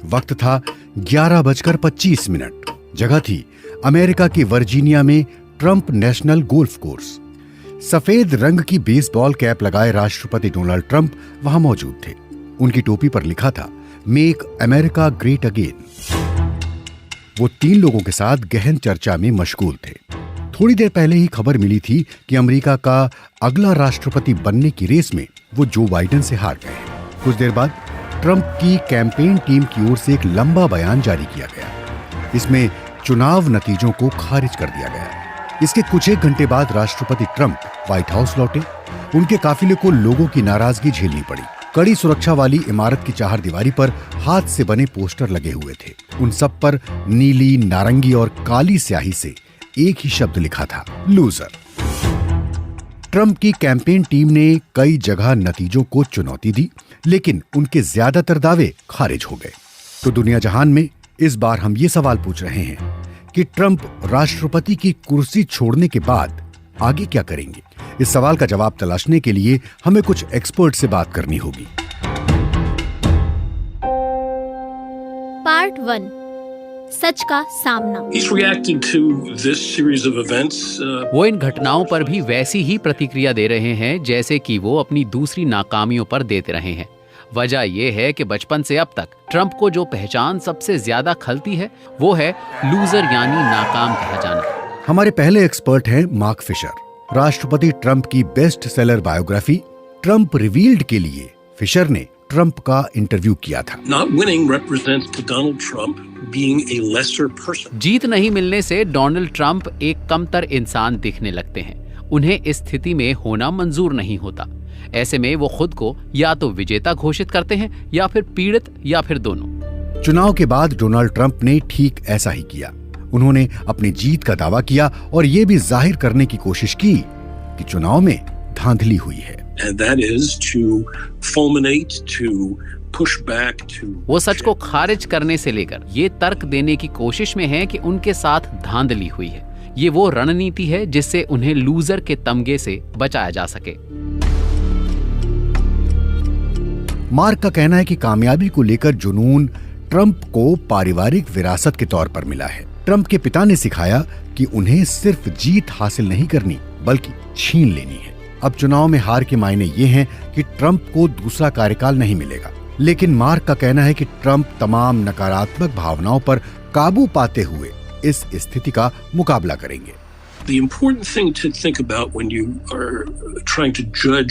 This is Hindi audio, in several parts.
वक्त था 11:25। जगह थी अमेरिका के वर्जीनिया में ट्रंप नेशनल गोल्फ कोर्स। सफेद रंग की बेसबॉल कैप लगाए राष्ट्रपति डोनाल्ड ट्रंप वहां मौजूद थे। उनकी टोपी पर लिखा था मेक अमेरिका ग्रेट अगेन। वो 3 लोगों के साथ गहन चर्चा में मशगूल थे। थोड़ी देर पहले ही खबर मिली थी कि अमेरिका का अगला राष्ट्रपति बनने की रेस में वो जो बाइडेन से हार गए हैं। कुछ देर बाद ट्रंप की कैंपेन टीम की ओर से एक लंबा बयान जारी किया गया। इसमें चुनाव नतीजों को खारिज कर दिया गया। इसके कुछ एक घंटे बाद राष्ट्रपति ट्रंप व्हाइट हाउस लौटे। उनके काफिले को लोगों की नाराजगी झेलनी पड़ी। कड़ी सुरक्षा वाली इमारत की चारदीवारी पर हाथ से बने पोस्टर लगे हुए थे। उन सब पर नीली, नारंगी और काली स्याही से एक ही शब्द लिखा था, लूजर। ट्रंप की कैंपेन टीम ने कई जगह नतीजों को चुनौती दी, लेकिन उनके ज्यादातर दावे खारिज हो गए। तो दुनिया जहान में इस बार हम ये सवाल पूछ रहे हैं कि ट्रंप राष्ट्रपति की कुर्सी छोड़ने के बाद आगे क्या करेंगे। इस सवाल का जवाब तलाशने के लिए हमें कुछ एक्सपर्ट से बात करनी होगी। पार्ट 1, सच का सामना। वो इन घटनाओं पर भी वैसी ही प्रतिक्रिया दे रहे हैं जैसे कि वो अपनी दूसरी नाकामियों पर देते रहे हैं। वजह यह है कि बचपन से अब तक ट्रंप को जो पहचान सबसे ज्यादा खलती है वो है लूजर यानी नाकाम कहा जाना। हमारे पहले एक्सपर्ट हैं मार्क फिशर, राष्ट्रपति ट्रंप की best seller biography Trump revealed के लिए फिशर ने ट्रंप का इंटरव्यू किया था। जीत नहीं मिलने से डोनाल्ड ट्रंप एक कमतर इंसान दिखने लगते हैं। उन्हें इस स्थिति में होना मंजूर नहीं होता। ऐसे में वो खुद को या तो विजेता घोषित करते हैं या फिर पीड़ित या फिर दोनों। चुनाव के बाद डोनाल्ड ट्रंप ने ठीक ऐसा ही किया। उन्होंने अपनी जीत का दावा किया और ये भी जाहिर करने की कोशिश की कि चुनाव में धांधली हुई है। वो सच को खारिज करने से लेकर ये तर्क देने की कोशिश में है कि उनके साथ धांधली हुई है। ये वो रणनीति है जिससे उन्हें लूजर के तमगे से बचाया जा सके। मार्क का कहना है कि कामयाबी को लेकर जुनून ट्रंप को पारिवारिक विरासत के तौर पर मिला है। ट्रंप के पिता ने सिखाया कि उन्हें सिर्फ जीत हासिल नहीं करनी बल्कि छीन लेनी है। अब चुनाव में हार के मायने ये हैं कि ट्रंप को दूसरा कार्यकाल नहीं मिलेगा। लेकिन मार्क का कहना है कि ट्रंप तमाम नकारात्मक भावनाओं पर काबू पाते हुए इस स्थिति का मुकाबला करेंगे।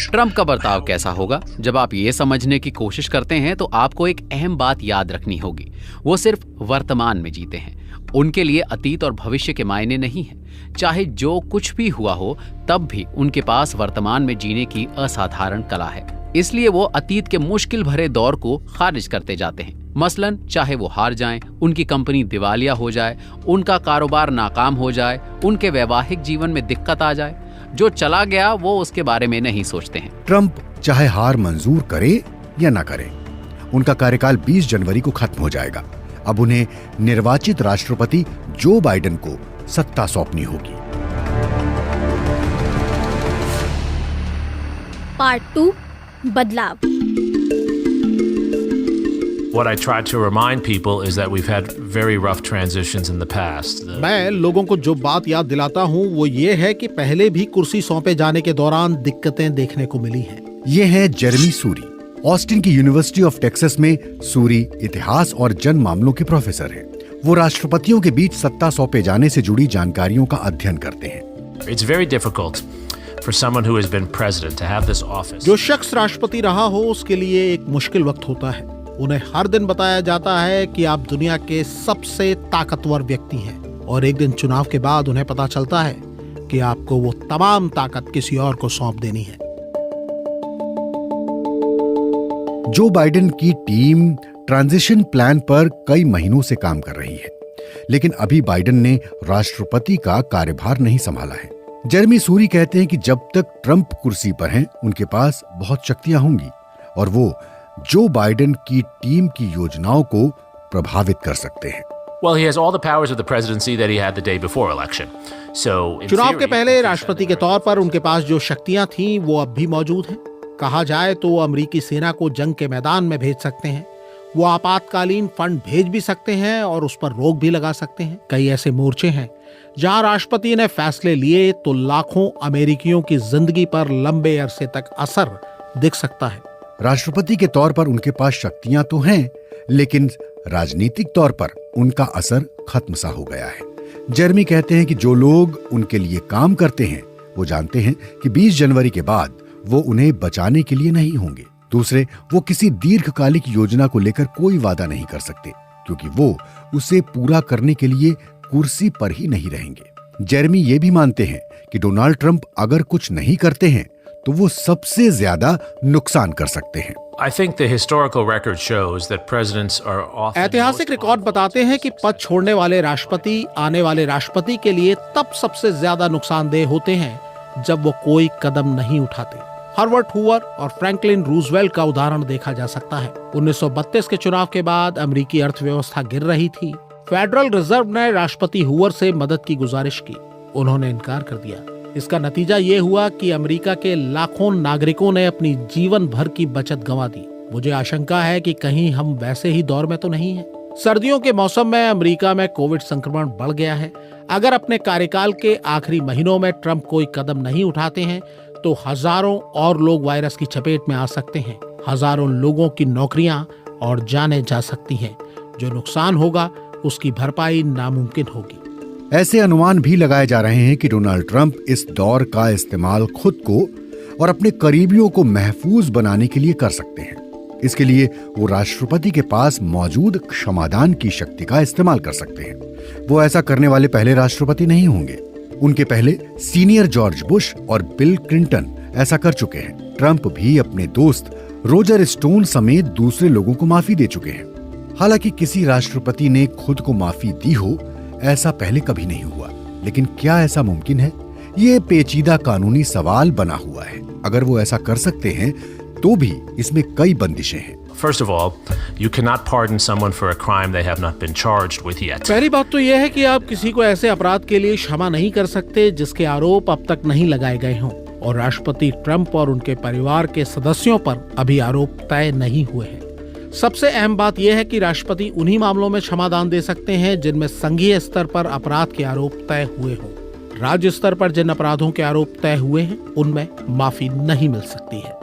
ट्रंप का बर्ताव कैसा होगा? जब आप ये समझने की कोशिश करते हैं तो आपको एक अहम बात याद रखनी होगी। वो सिर्फ वर्तमान में जीते हैं। उनके लिए अतीत और भविष्य के मायने नहीं है। चाहे जो कुछ भी हुआ हो, तब भी उनके पास वर्तमान में जीने की असाधारण कला है। इसलिए वो अतीत के मुश्किल भरे दौर को खारिज करते जाते हैं। मसलन चाहे वो हार जाएं, उनकी कंपनी दिवालिया हो जाए, उनका कारोबार नाकाम हो जाए, उनके वैवाहिक जीवन में दिक्कत आ जाए, जो चला गया वो उसके बारे में नहीं सोचते हैं। ट्रंप चाहे हार मंजूर करे या ना करे, उनका कार्यकाल 20 जनवरी को खत्म हो जाएगा। अब उन्हें निर्वाचित राष्ट्रपति जो बाइडेन को सत्ता सौंपनी होगी। पार्ट 2, बदलाव। What I try to remind people is that we've had very rough transitions in the past. मैं लोगों को जो बात याद दिलाता हूँ वो ये है कि पहले भी कुर्सी सौंपे जाने के दौरान दिक्कतें देखने को मिली हैं। ये है जेरेमी सूरी। ऑस्टिन की यूनिवर्सिटी ऑफ टेक्सास में सूरी इतिहास और जन मामलों के प्रोफेसर हैं। वो राष्ट्रपतियों के बीच सत्ता सौंपे जाने से जुड़ी जानकारियों का अध्ययन करते हैं। It's very difficult for someone who has been president to have this office. जो शख्स राष्ट्रपति रहा हो उसके लिए एक मुश्किल वक्त होता है। उन्हें हर दिन बताया जाता है कि आप दुनिया के सबसे ताकतवर व्यक्ति हैं और एक दिन चुनाव के बाद उन्हें पता चलता है कि आपको वो तमाम ताकत किसी और को सौंप देनी है। जो बाइडेन की टीम ट्रांजिशन प्लान पर कई महीनों से काम कर रही है, लेकिन अभी बाइडेन ने राष्ट्रपति का कार्यभार नहीं संभाला है। जेरेमी सूरी कहते हैं कि जब तक ट्रंप कुर्सी पर हैं, उनके पास बहुत शक्तियां होंगी और वो जो बाइडेन की टीम की योजनाओं को प्रभावित कर सकते हैं। Well, he has all the powers of the presidency that he had the day before election. So, चुनाव के पहले राष्ट्रपति के तौर पर उनके पास जो शक्तियां थीं वो अब भी मौजूद हैं। कहा जाए तो वो अमेरिकी सेना को जंग के मैदान में भेज सकते हैं वो आपातकालीन फंड भेज भी सकते हैं और उस पर रोक भी लगा सकते हैं। कई ऐसे मोर्चे हैं जहां राष्ट्रपति ने फैसले लिए तो लाखों अमेरिकियों की जिंदगी पर लंबे अरसे तक असर दिख सकता है। राष्ट्रपति के तौर पर उनके पास शक्तियां तो हैं, लेकिन राजनीतिक तौर पर उनका असर खत्म सा हो गया है। जेरेमी कहते हैं कि जो लोग उनके लिए काम करते हैं वो जानते हैं कि 20 जनवरी के बाद वो उन्हें बचाने के लिए नहीं होंगे। दूसरे, वो किसी दीर्घकालिक योजना को लेकर कोई वादा नहीं कर सकते क्योंकि वो उसे पूरा करने के लिए कुर्सी पर ही नहीं रहेंगे। जेरेमी ये भी मानते हैं कि डोनाल्ड ट्रंप अगर कुछ नहीं करते हैं तो वो सबसे ज्यादा नुकसान कर सकते हैं। I think the historical record shows that presidents are often ऐतिहासिक रिकॉर्ड बताते हैं कि पद छोड़ने वाले राष्ट्रपति आने वाले राष्ट्रपति के लिए तब सबसे ज्यादा नुकसानदेह होते हैं जब वो कोई कदम नहीं उठाते। हार्वर्ड हूवर और फ्रैंकलिन रूजवेल्ट का उदाहरण देखा जा सकता है। 1932 के चुनाव के बाद अमेरिकी अर्थव्यवस्था गिर रही थी। फेडरल रिजर्व ने राष्ट्रपति हूवर से मदद की गुजारिश की, उन्होंने इनकार कर दिया। इसका नतीजा ये हुआ कि अमेरिका के लाखों नागरिकों ने अपनी जीवन भर की बचत गंवा दी। मुझे आशंका है कि कहीं हम वैसे ही दौर में तो नहीं हैं। सर्दियों के मौसम में अमेरिका में कोविड संक्रमण बढ़ गया है। अगर अपने कार्यकाल के आखिरी महीनों में ट्रंप कोई कदम नहीं उठाते हैं तो हजारों और लोग वायरस की चपेट में आ सकते हैं। हजारों लोगों की नौकरियां और जानें जा सकती हैं। जो नुकसान होगा उसकी भरपाई नामुमकिन होगी। ऐसे अनुमान भी लगाए जा रहे हैं कि डोनाल्ड ट्रंप इस दौर का इस्तेमाल खुद को और अपने करीबियों को महफूज बनाने के लिए कर सकते हैं। इसके लिए वो राष्ट्रपति के पास मौजूद क्षमादान की शक्ति का इस्तेमाल कर सकते हैं। वो ऐसा करने वाले पहले राष्ट्रपति नहीं होंगे। उनके पहले सीनियर जॉर्ज बुश और बिल क्लिंटन ऐसा कर चुके हैं। ट्रंप भी अपने दोस्त रोजर स्टोन समेत दूसरे लोगों को माफी दे चुके हैं। हालांकि किसी राष्ट्रपति ने खुद को माफी दी हो ऐसा पहले कभी नहीं हुआ, लेकिन क्या ऐसा मुमकिन है? ये पेचीदा कानूनी सवाल बना हुआ है। अगर वो ऐसा कर सकते हैं तो भी इसमें कई बंदिशें हैं। First of all, you cannot pardon someone for a crime they have not been charged with yet. पहली बात तो यह है कि आप किसी को ऐसे अपराध के लिए क्षमा नहीं कर सकते जिसके आरोप अब तक नहीं लगाए गए हों, और राष्ट्रपति ट्रंप और उनके परिवार के सदस्यों पर अभी आरोप तय नहीं हुए हैं। सबसे अहम बात यह है कि राष्ट्रपति उन्हीं मामलों में क्षमादान दे सकते हैं जिनमें संघीय स्तर पर अपराध के आरोप तय हुए हों। राज्य स्तर पर जिन अपराधों के आरोप तय हुए हैं उनमें माफी नहीं मिल सकती है।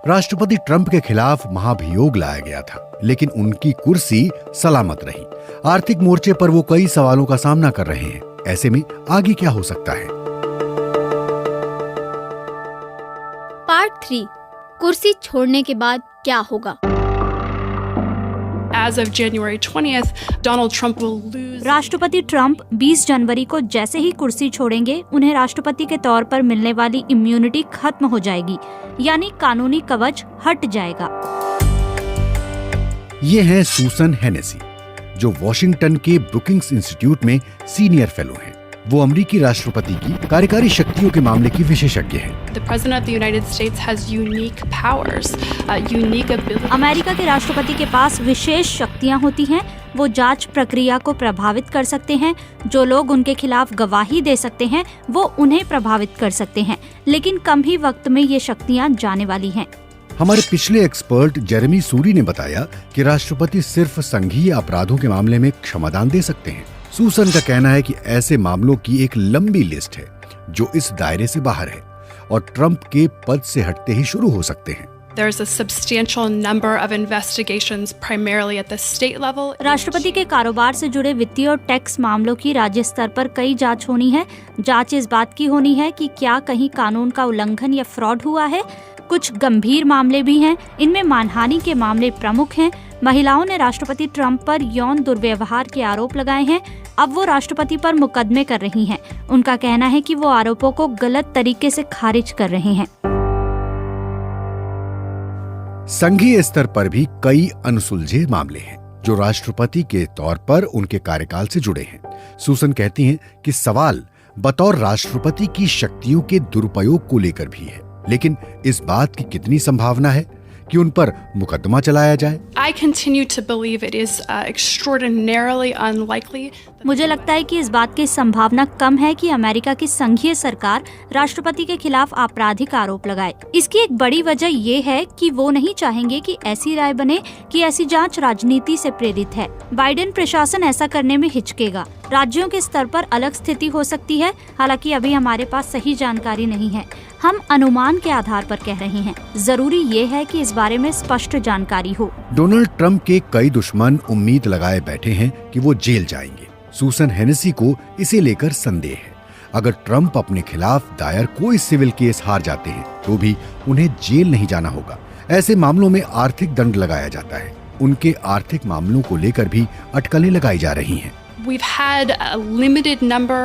राष्ट्रपति ट्रंप के खिलाफ महाभियोग लाया गया था, लेकिन उनकी कुर्सी सलामत रही। आर्थिक मोर्चे पर वो कई सवालों का सामना कर रहे हैं। ऐसे में आगे क्या हो सकता है? पार्ट 3, कुर्सी छोड़ने के बाद क्या होगा? As of January 20th, Donald Trump will lose. राष्ट्रपति ट्रंप 20 जनवरी को जैसे ही कुर्सी छोड़ेंगे उन्हें राष्ट्रपति के तौर पर मिलने वाली इम्यूनिटी खत्म हो जाएगी, यानी कानूनी कवच हट जाएगा। ये हैं सूसन हेनेसी, जो वॉशिंगटन के ब्रुकिंग्स इंस्टीट्यूट में सीनियर फेलो हैं। वो अमेरिकी राष्ट्रपति की कार्यकारी शक्तियों के मामले की विशेषज्ञ हैं। The President of the United States has unique powers, unique ability. America के राष्ट्रपति के पास विशेष शक्तियां होती हैं। वो जांच प्रक्रिया को प्रभावित कर सकते हैं। जो लोग उनके खिलाफ गवाही दे सकते हैं वो उन्हें प्रभावित कर सकते हैं, लेकिन कम ही वक्त में ये शक्तियां जाने वाली हैं। हमारे पिछले एक्सपर्ट जेरेमी सूरी ने बताया कि राष्ट्रपति सिर्फ संघीय अपराधों के मामले में क्षमादान दे सकते हैं। सूसन का कहना है कि ऐसे मामलों की एक लंबी लिस्ट है जो इस दायरे से बाहर है और ट्रंप के पद से हटते ही शुरू हो सकते हैं। There's a substantial number of investigations primarily at the state level. राष्ट्रपति के कारोबार से जुड़े वित्तीय और टैक्स मामलों की राज्य स्तर पर कई जांच होनी है। जांच इस बात की होनी है कि क्या कहीं कानून का उल्लंघन या फ्रॉड हुआ है। कुछ गंभीर मामले भी हैं, इनमें मानहानि के मामले प्रमुख हैं। महिलाओं ने राष्ट्रपति ट्रंप पर यौन दुर्व्यवहार के आरोप लगाए हैं। अब वो राष्ट्रपति पर मुकदमे कर रही हैं। उनका कहना है कि वो आरोपों को गलत तरीके से खारिज कर रहे हैं। संघीय स्तर पर भी कई अनसुलझे मामले हैं जो राष्ट्रपति के तौर पर उनके कार्यकाल से जुड़े हैं। सूसन कहती हैं कि सवाल बतौर राष्ट्रपति की शक्तियों के दुरुपयोग को लेकर भी है, लेकिन इस बात की कितनी संभावना है कि उन पर मुकदमा चलाया जाए। I continue to believe it is extraordinarily unlikely. मुझे लगता है कि इस बात की संभावना कम है कि अमेरिका की संघीय सरकार राष्ट्रपति के खिलाफ आपराधिक आरोप लगाए। इसकी एक बड़ी वजह ये है कि वो नहीं चाहेंगे कि ऐसी राय बने कि ऐसी जांच राजनीति से प्रेरित है। बाइडेन प्रशासन ऐसा करने में हिचकेगा। राज्यों के स्तर पर अलग स्थिति हो सकती है, हालांकि अभी हमारे पास सही जानकारी नहीं है। हम अनुमान के आधार पर कह रहे हैं। जरूरी ये है कि इस बारे में स्पष्ट जानकारी हो। डोनाल्ड ट्रंप के कई दुश्मन उम्मीद लगाए बैठे हैं कि वो जेल जाएंगे। सूसन हेनेसी को इसे लेकर संदेह है। अगर ट्रंप अपने खिलाफ दायर कोई सिविल केस हार जाते हैं तो भी उन्हें जेल नहीं जाना होगा। ऐसे मामलों में आर्थिक दंड लगाया जाता है। उनके आर्थिक मामलों को लेकर भी अटकलें लगाई जा रही हैं। We've had a limited number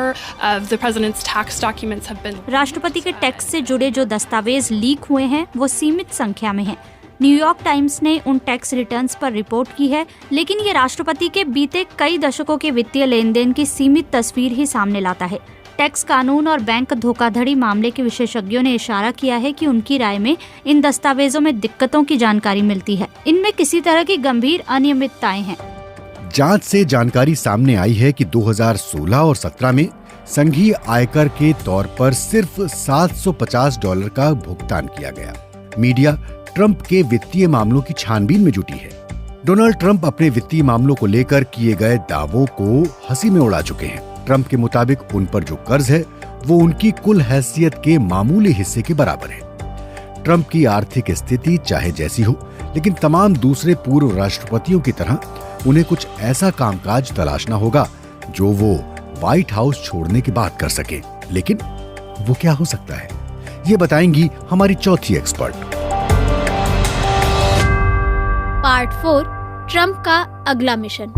of the president's tax documents have been. राष्ट्रपति के टैक्स से जुड़े जो दस्तावेज लीक हुए हैं वो सीमित संख्या में हैं। न्यूयॉर्क टाइम्स ने उन टैक्स रिटर्न्स पर रिपोर्ट की है, लेकिन ये राष्ट्रपति के बीते कई दशकों के वित्तीय लेन देन की सीमित तस्वीर ही सामने लाता है। टैक्स कानून और बैंक धोखाधड़ी मामले के विशेषज्ञों ने इशारा किया है कि उनकी राय में इन दस्तावेजों में दिक्कतों की जानकारी मिलती है। इनमें किसी तरह की गंभीर अनियमितताएं हैं। जांच से जानकारी सामने आई है कि 2016 और 17 में संघीय आयकर के तौर पर सिर्फ $750 का भुगतान किया गया। मीडिया ट्रंप के वित्तीय मामलों की छानबीन में जुटी है। डोनाल्ड ट्रंप अपने वित्तीय मामलों को लेकर किए गए दावों को हंसी में उड़ा चुके हैं। ट्रंप के मुताबिक उन पर जो कर्ज है वो उनकी कुल हैसियत के मामूली हिस्से के बराबर है। ट्रंप की आर्थिक स्थिति चाहे जैसी हो, लेकिन तमाम दूसरे पूर्व राष्ट्रपतियों की तरह उन्हें कुछ ऐसा कामकाज तलाशना होगा जो वो व्हाइट हाउस छोड़ने के बाद कर सके। लेकिन वो क्या हो सकता है, ये बताएंगी हमारी चौथी एक्सपर्ट। पार्ट 4, ट्रंप का अगला mission.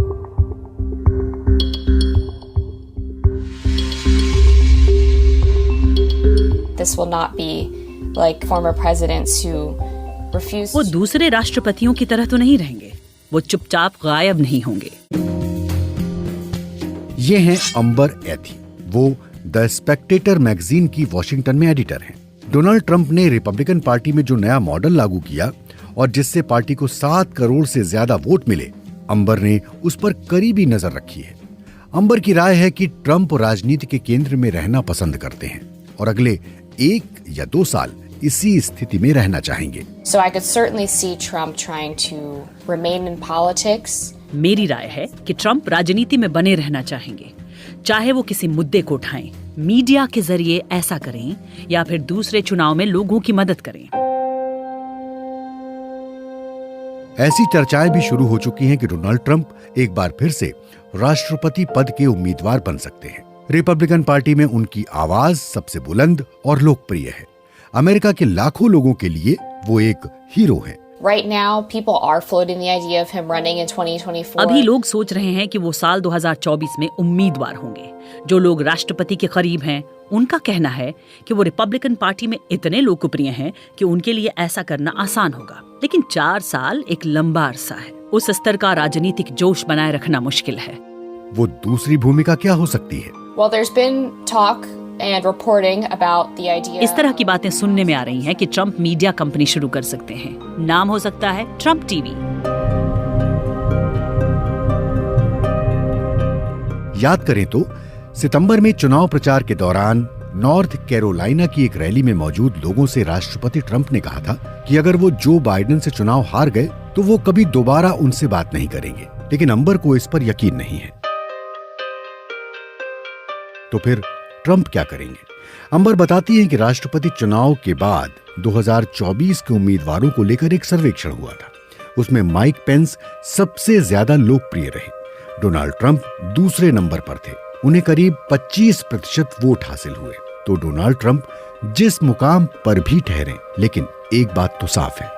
This will not be like former presidents who refuse. वो दूसरे राष्ट्रपतियों की तरह तो नहीं रहेंगे। वो चुपचाप गायब नहीं होंगे। ये हैं अंबर एथी। वो द स्पेक्टेटर मैगजीन की वॉशिंगटन में एडिटर हैं। डोनाल्ड ट्रंप ने रिपब्लिकन पार्टी में जो नया मॉडल लागू किया और जिससे पार्टी को 7 करोड़ से ज्यादा वोट मिले, अंबर ने उस पर करीबी नजर रखी है। अंबर की राय है कि ट्रंप राजनीति के केंद्र में रहना पसंद करते हैं और अगले 1 या 2 साल इसी स्थिति में रहना चाहेंगे। So I could certainly see Trump trying to remain in politics. मेरी राय है कि ट्रंप राजनीति में बने रहना चाहेंगे, चाहे वो किसी मुद्दे को उठाएं, मीडिया के जरिए ऐसा करें या फिर दूसरे चुनाव में लोगों की मदद करें। ऐसी चर्चाएं भी शुरू हो चुकी हैं कि डोनाल्ड ट्रंप एक बार फिर से राष्ट्रपति पद के उम्मीदवार बन सकते हैं। रिपब्लिकन पार्टी में उनकी आवाज सबसे बुलंद और लोकप्रिय है। अमेरिका के लाखों लोगों के लिए वो एक हीरो है। Right now, people are floating the idea of him running in 2024. अभी लोग सोच रहे हैं कि वो साल 2024 में उम्मीदवार होंगे। जो लोग राष्ट्रपति के करीब हैं, उनका कहना है कि वो रिपब्लिकन पार्टी में इतने लोकप्रिय हैं कि उनके लिए ऐसा करना आसान होगा। लेकिन 4 साल एक लंबा अरसा है। उस स्तर का राजनीतिक जोश बनाए रखना मुश्किल है। वो दूसरी भूमिका क्या हो सकती है? Well, there's been talk and reporting about the idea. इस तरह की बातें सुनने में आ रही हैं कि ट्रंप मीडिया कंपनी शुरू कर सकते हैं। नाम हो सकता है ट्रंप टीवी। याद करें तो सितंबर में चुनाव प्रचार के दौरान नॉर्थ कैरोलिना की एक रैली में मौजूद लोगों से राष्ट्रपति ट्रंप ने कहा था कि अगर वो जो बाइडेन से चुनाव हार गए तो वो कभी दोबारा उनसे बात नहीं करेंगे। लेकिन अंबर को इस पर यकीन नहीं है। तो फिर ट्रंप क्या करेंगे? अंबर बताती है कि राष्ट्रपति चुनाव के बाद 2024 के उम्मीदवारों को लेकर एक सर्वेक्षण हुआ था। उसमें माइक पेंस सबसे ज्यादा लोकप्रिय रहे। डोनाल्ड ट्रंप दूसरे नंबर पर थे। उन्हें करीब 25% वोट हासिल हुए। तो डोनाल्ड ट्रंप जिस मुकाम पर भी ठहरे, लेकिन एक बात तो साफ है,